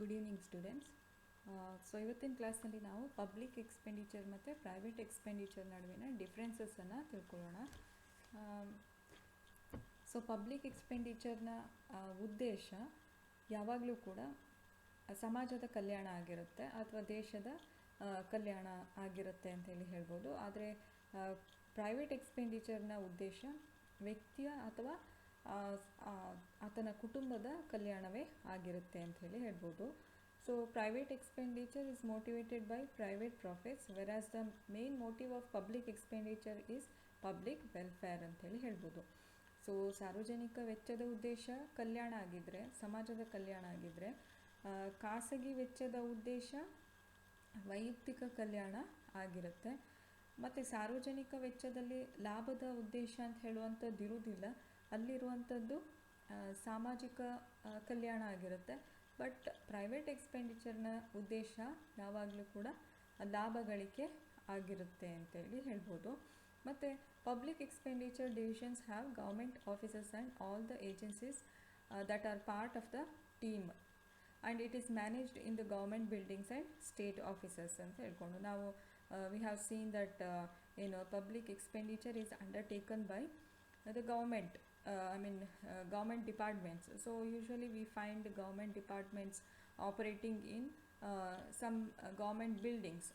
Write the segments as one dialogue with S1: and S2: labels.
S1: Good evening students. So ಇವತ್ತಿನ ಕ್ಲಾಸ್ನಲ್ಲಿ ನಾವು ಪಬ್ಲಿಕ್ ಎಕ್ಸ್ಪೆಂಡಿಚರ್ ಮತ್ತು ಪ್ರೈವೇಟ್ ಎಕ್ಸ್ಪೆಂಡಿಚರ್ ನಡುವಿನ ಡಿಫ್ರೆನ್ಸಸ್ಸನ್ನು ತಿಳ್ಕೊಳ್ಳೋಣ. ಸೊ ಪಬ್ಲಿಕ್ ಎಕ್ಸ್ಪೆಂಡಿಚರ್ನ ಉದ್ದೇಶ ಯಾವಾಗಲೂ ಕೂಡ ಸಮಾಜದ ಕಲ್ಯಾಣ ಆಗಿರುತ್ತೆ ಅಥವಾ ದೇಶದ ಕಲ್ಯಾಣ ಆಗಿರುತ್ತೆ ಅಂತೇಳಿ ಹೇಳ್ಬೋದು. ಆದರೆ ಪ್ರೈವೇಟ್ ಎಕ್ಸ್ಪೆಂಡಿಚರ್ನ ಉದ್ದೇಶ ವ್ಯಕ್ತಿಯ ಅಥವಾ ಆತನ ಕುಟುಂಬದ ಕಲ್ಯಾಣವೇ ಆಗಿರುತ್ತೆ ಅಂತ ಹೇಳಿ ಹೇಳ್ಬೋದು. So private expenditure is motivated by private profits, versus the main motive of public expenditure is public welfare ಅಂತೇಳಿ ಹೇಳ್ಬೋದು. ಸೊ ಸಾರ್ವಜನಿಕ ವೆಚ್ಚದ ಉದ್ದೇಶ ಕಲ್ಯಾಣ ಆಗಿದ್ದರೆ, ಸಮಾಜದ ಕಲ್ಯಾಣ ಆಗಿದ್ದರೆ, ಖಾಸಗಿ ವೆಚ್ಚದ ಉದ್ದೇಶ ವೈಯಕ್ತಿಕ ಕಲ್ಯಾಣ ಆಗಿರುತ್ತೆ. ಮತ್ತು ಸಾರ್ವಜನಿಕ ವೆಚ್ಚದಲ್ಲಿ ಲಾಭದ ಉದ್ದೇಶ ಅಂತ ಹೇಳುವಂಥದ್ದು ಇರುವುದಿಲ್ಲ, ಅಲ್ಲಿರುವಂಥದ್ದು ಸಾಮಾಜಿಕ ಕಲ್ಯಾಣ ಆಗಿರುತ್ತೆ. ಬಟ್ ಪ್ರೈವೇಟ್ ಎಕ್ಸ್ಪೆಂಡಿಚರ್ನ ಉದ್ದೇಶ ಯಾವಾಗಲೂ ಕೂಡ ಲಾಭ ಗಳಿಕೆ ಆಗಿರುತ್ತೆ ಅಂತೇಳಿ ಹೇಳ್ಬೋದು. ಮತ್ತು public expenditure divisions have government offices and all the agencies that are part of the team and it is managed in the government buildings and state offices ಅಂತ ಹೇಳ್ಕೊಂಡು ನಾವು we have seen that public expenditure is undertaken by the government, government departments. So usually we find government departments operating in some government buildings,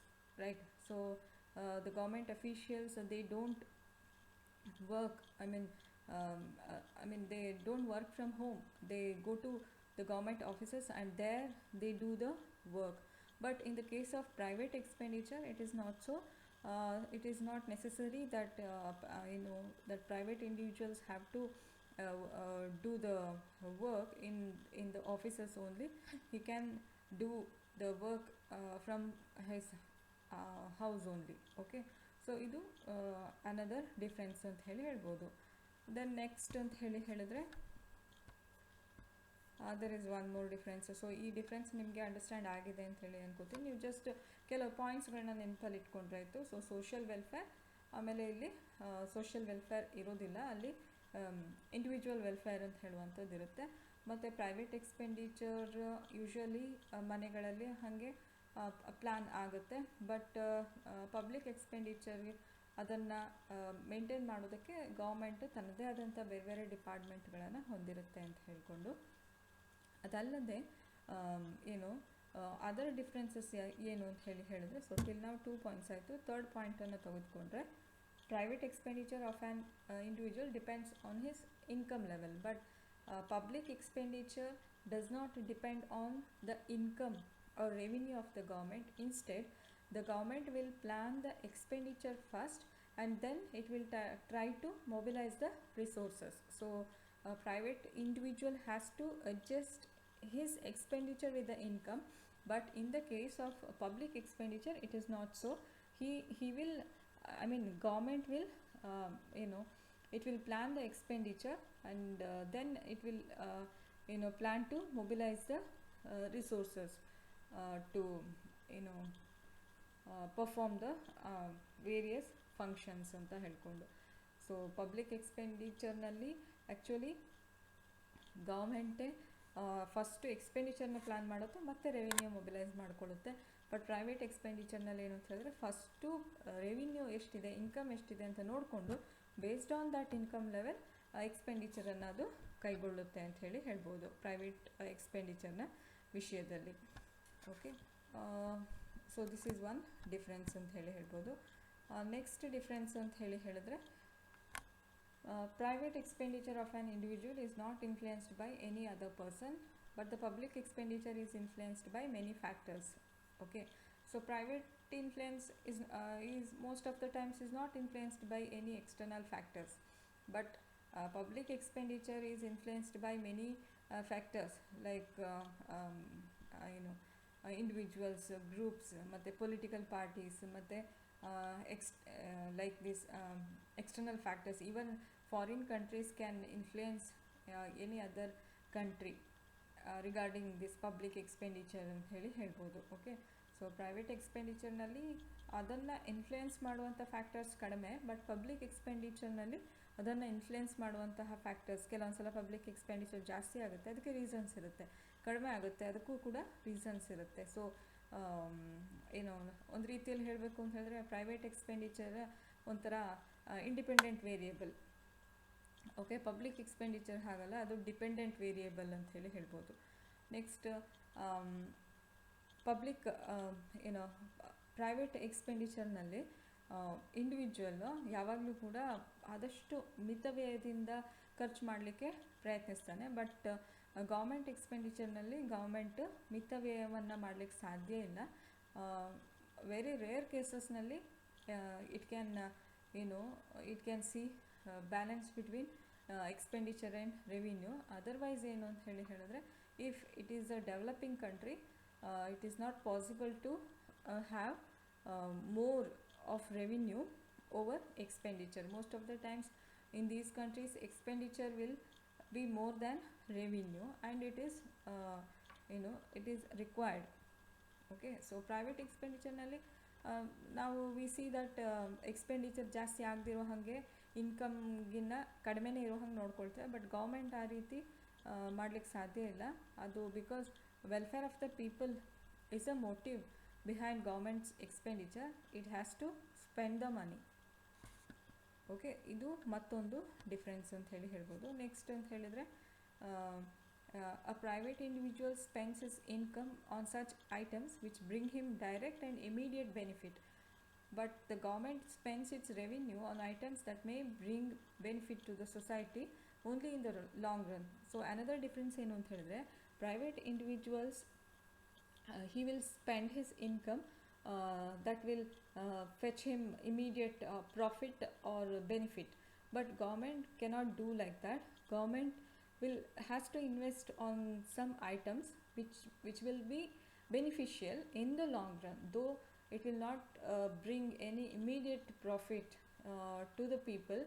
S1: right? So the government officials, they don't work, they don't work from home. They go to the government offices and there they do the work. But in the case of private expenditure, it is not so. It is not necessary that that private individuals have to do the work in the offices only. He can do the work from his house only. Okay, so idu another difference ant heli helbodu. Then next ant ಹೇಳಿದ್ರೆ there is one more difference. So ಈ difference ನಿಮಗೆ understand ಆಗಿದೆ ಅಂತ ಹೇಳಿ ಅನ್ಕೋತೀನಿ. ನೀವು just ಕೆಲವು ಪಾಯಿಂಟ್ಸ್ಗಳನ್ನ ನೆನಪಲ್ಲಿ ಇಟ್ಕೊಂಡ್ರೆ ಆಯಿತು. ಸೊ ಸೋಷಿಯಲ್ ವೆಲ್ಫೇರ್, ಆಮೇಲೆ ಇಲ್ಲಿ ಸೋಷಿಯಲ್ ವೆಲ್ಫೇರ್ ಇರೋದಿಲ್ಲ, ಅಲ್ಲಿ ಇಂಡಿವಿಜುವಲ್ ವೆಲ್ಫೇರ್ ಅಂತ ಹೇಳುವಂಥದ್ದು ಇರುತ್ತೆ. ಮತ್ತು ಪ್ರೈವೇಟ್ ಎಕ್ಸ್ಪೆಂಡಿಚರ್ ಯೂಶ್ವಲಿ ಮನೆಗಳಲ್ಲಿ ಹಾಗೆ ಪ್ಲ್ಯಾನ್ ಆಗುತ್ತೆ. ಬಟ್ ಪಬ್ಲಿಕ್ ಎಕ್ಸ್ಪೆಂಡಿಚರ್ಗೆ ಅದನ್ನು ಮೇಂಟೈನ್ ಮಾಡೋದಕ್ಕೆ ಗೌರ್ಮೆಂಟ್ ತನ್ನದೇ ಆದಂಥ ಬೇರೆ ಬೇರೆ ಡಿಪಾರ್ಟ್ಮೆಂಟ್ಗಳನ್ನು ಹೊಂದಿರುತ್ತೆ ಅಂತ ಹೇಳಿಕೊಂಡು, ಅದಲ್ಲದೆ ಅದರ್ ಡಿಫ್ರೆನ್ಸಸ್ ಏನು ಅಂತ ಹೇಳಿದ್ರೆ, ಸೊ ಟಿಲ್ ನಾವು 2 ಪಾಯಿಂಟ್ಸ್ ಆಯಿತು. ಥರ್ಡ್ ಪಾಯಿಂಟನ್ನು ತೆಗೆದುಕೊಂಡ್ರೆ private expenditure of an individual depends on his income level, but public expenditure does not depend on the income or revenue of the government. Instead, the government will plan the expenditure first and then it will try to mobilize the resources. So a private individual has to adjust his expenditure with the income, but in the case of public expenditure it is not so. He will government will it will plan the expenditure and then it will plan to mobilize the resources to perform the various functions ಅಂತ ಹೇಳ್ಕೊಂಡು. So public ಎಕ್ಸ್ಪೆಂಡಿಚರ್ನಲ್ಲಿ actually ಗೌರ್ಮೆಂಟೇ first ಎಕ್ಸ್ಪೆಂಡಿಚರ್ನ plan ಮಾಡುತ್ತೆ ಮತ್ತು revenue mobilise ಮಾಡಿಕೊಳ್ಳುತ್ತೆ. But private ಎಕ್ಸ್ಪೆಂಡಿಚರ್ನಲ್ಲಿ ಏನು ಅಂತ ಹೇಳಿದ್ರೆ, first revenue ಎಷ್ಟಿದೆ, income ಎಷ್ಟಿದೆ ಅಂತ ನೋಡಿಕೊಂಡು based on that income level ಎಕ್ಸ್ಪೆಂಡಿಚರನ್ನು ಅದು ಕೈಗೊಳ್ಳುತ್ತೆ ಅಂತ ಹೇಳಿ ಹೇಳ್ಬೋದು ಪ್ರೈವೇಟ್ ಎಕ್ಸ್ಪೆಂಡಿಚರ್ನ ವಿಷಯದಲ್ಲಿ. Okay, so this is one difference ಅಂತ ಹೇಳ್ಬೋದು. ನೆಕ್ಸ್ಟ್ ಡಿಫ್ರೆನ್ಸ್ ಅಂತ ಹೇಳಿದ್ರೆ, private expenditure of an individual is not influenced by any other person, but the public expenditure is influenced by many factors. Okay, so private influence is most of the times is not influenced by any external factors, but public expenditure is influenced by many factors like individuals, groups, ಮತ್ತೆ political parties, ಮತ್ತೆ like this external factors. Even foreign countries can influence any other country regarding this public expenditure ಅಂತ ಹೇಳ್ಬೋದು. Okay, so private ಎಕ್ಸ್ಪೆಂಡಿಚರ್ನಲ್ಲಿ ಅದನ್ನು influence ಮಾಡುವಂಥ factors ಕಡಿಮೆ, but public ಎಕ್ಸ್ಪೆಂಡಿಚರ್ನಲ್ಲಿ ಅದನ್ನು influence ಮಾಡುವಂತಹ factors, ಕೆಲವೊಂದ್ಸಲ ಪಬ್ಲಿಕ್ ಎಕ್ಸ್ಪೆಂಡಿಚರ್ ಜಾಸ್ತಿ ಆಗುತ್ತೆ, ಅದಕ್ಕೆ ರೀಸನ್ಸ್ ಇರುತ್ತೆ. ಕಡಿಮೆ ಆಗುತ್ತೆ, ಅದಕ್ಕೂ ಕೂಡ ರೀಸನ್ಸ್ ಇರುತ್ತೆ. ಸೊ ಏನು ಒಂದು ರೀತಿಯಲ್ಲಿ ಹೇಳಬೇಕು ಅಂತ ಹೇಳಿದ್ರೆ ಪ್ರೈವೇಟ್ ಎಕ್ಸ್ಪೆಂಡಿಚರ್ ಒಂಥರ independent variable. Okay, public expenditure ಹಾಗಲ್ಲ, ಅದು ಡಿಪೆಂಡೆಂಟ್ ವೇರಿಯೇಬಲ್ ಅಂತ ಹೇಳಿ ಹೇಳ್ಬೋದು. ನೆಕ್ಸ್ಟ್ ಪಬ್ಲಿಕ್ ಪ್ರೈವೇಟ್ ಎಕ್ಸ್ಪೆಂಡಿಚರ್ನಲ್ಲಿ ಇಂಡಿವಿಜುವಲ್ಲು ಯಾವಾಗಲೂ ಕೂಡ ಆದಷ್ಟು ಮಿತವ್ಯಯದಿಂದ ಖರ್ಚು ಮಾಡಲಿಕ್ಕೆ ಪ್ರಯತ್ನಿಸ್ತಾನೆ. ಬಟ್ ಗೌರ್ಮೆಂಟ್ ಎಕ್ಸ್ಪೆಂಡಿಚರ್ನಲ್ಲಿ ಗೌರ್ಮೆಂಟ್ ಮಿತವ್ಯಯವನ್ನು ಮಾಡಲಿಕ್ಕೆ ಸಾಧ್ಯ ಇಲ್ಲ. ವೆರಿ ರೇರ್ ಕೇಸಸ್ನಲ್ಲಿ it can see balance between expenditure and revenue. Otherwise ಏನು ಅಂತ ಹೇಳಿದ್ರೆ, if it is a developing country, it is not possible to have more of revenue over expenditure. Most of the times in these countries expenditure will be more than revenue, and it is it is required. Okay, so private expenditure nalli now we see that expenditure ಜಾಸ್ತಿ ಆಗದಿರೋ ಹಾಗೆ ಇನ್ಕಮ್ಗಿನ್ನ ಕಡಿಮೆನೇ ಇರೋ ಹಂಗೆ ನೋಡ್ಕೊಳ್ತೇವೆ. But government ಆ ರೀತಿ ಮಾಡಲಿಕ್ಕೆ ಸಾಧ್ಯ ಇಲ್ಲ. ಅದು because welfare of the people is a motive behind government's expenditure. It has to spend the money. Okay, ಇದು ಮತ್ತೊಂದು ಡಿಫ್ರೆನ್ಸ್ ಅಂತ ಹೇಳಿ ಹೇಳ್ಬೋದು. ನೆಕ್ಸ್ಟ್ ಅಂತ ಹೇಳಿದರೆ, a private individual spends his income on such items which bring him direct and immediate benefit, but the government spends its revenue on items that may bring benefit to the society only in the long run. So another difference ಏನು ಅಂತ ಹೇಳಿದ್ರೆ, private individuals he will spend his income that will fetch him immediate profit or benefit, but government cannot do like that. Government has to invest on some items which will be beneficial in the long run, though it will not bring any immediate profit to the people,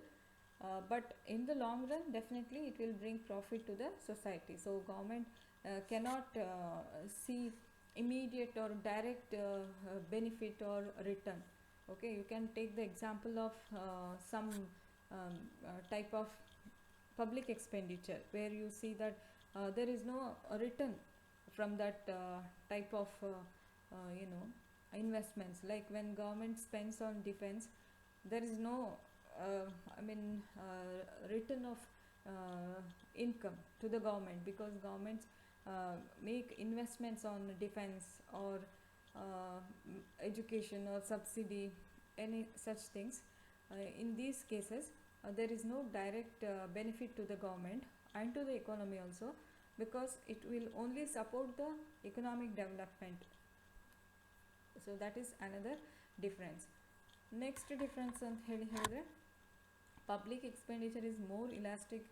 S1: but in the long run definitely it will bring profit to the society. So government cannot see immediate or direct benefit or return. Okay, you can take the example of some type of public expenditure where you see that there is no return from that type of investments. Like when government spends on defense, there is no return of income to the government, because governments make investments on defense or education or subsidy, any such things. In these cases there is no direct benefit to the government and to the economy also, because it will only support the economic development. So that is another difference. Next difference ಅಂತ ಹೇಳಿದ್ರೆ, public expenditure is more elastic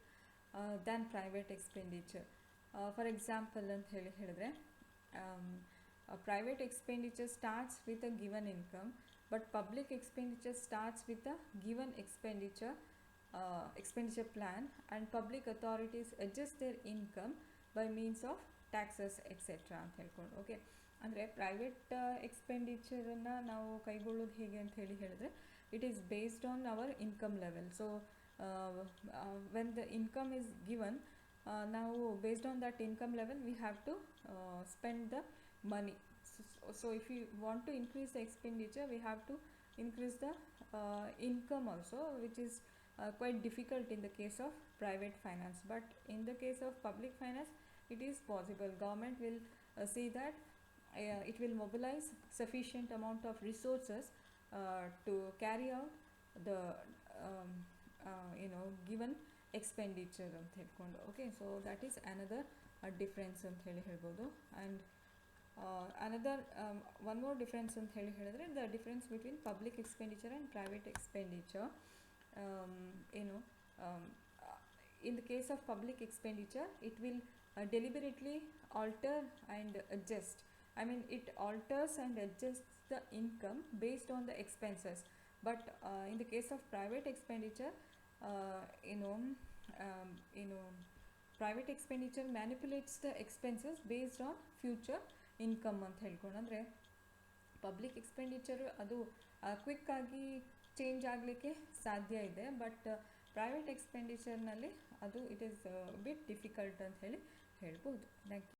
S1: than private expenditure. For example ಅಂತ ಹೇಳಿದ್ರೆ, private expenditure starts with a given income, but public expenditure starts with a given expenditure plan, and public authorities adjust their income by means of taxes etc. ಅಂತ ಹೇಳ್ಕೊಂಡು. Okay, ಅಂದರೆ private ಎಕ್ಸ್ಪೆಂಡಿಚರನ್ನು ನಾವು ಕೈಗೊಳ್ಳೋದು ಹೇಗೆ ಅಂತ ಹೇಳಿದ್ರೆ, it is based on our income level. So when the income is given, ನಾವು based on that income level we have to spend the money. So if you want to increase the expenditure, we have to increase the income also, which is quite difficult in the case of private finance. But in the case of public finance, it is possible. Government will see that it will mobilize sufficient amount of resources to carry out the given expenditure ಅಂತ ಹೇಳ್ಕೊಂಡು. Okay, so that is another difference ಅಂತ ಹೇಳ್ಬೋದು. And another one more difference ಅಂತ ಹೇಳಿದ್ರೆ, the difference between public expenditure and private expenditure. In the case of public expenditure, it will deliberately alter and adjust. I mean, it alters and adjusts the income based on the expenses. But in the case of private expenditure, private expenditure manipulates the expenses based on future income ಅಂತ ಹೇಳ್ಕೊಂಡು. ಅಂದರೆ public expenditure ಅದು ಕ್ವಿಕ್ಕಾಗಿ change ಆಗಲಿಕ್ಕೆ ಸಾಧ್ಯ ಇದೆ, but private ಎಕ್ಸ್ಪೆಂಡಿಚರ್ನಲ್ಲಿ ಅದು it is bit difficult ಅಂತ ಹೇಳಿ ಹೇಳ್ಬೋದು. Thank you.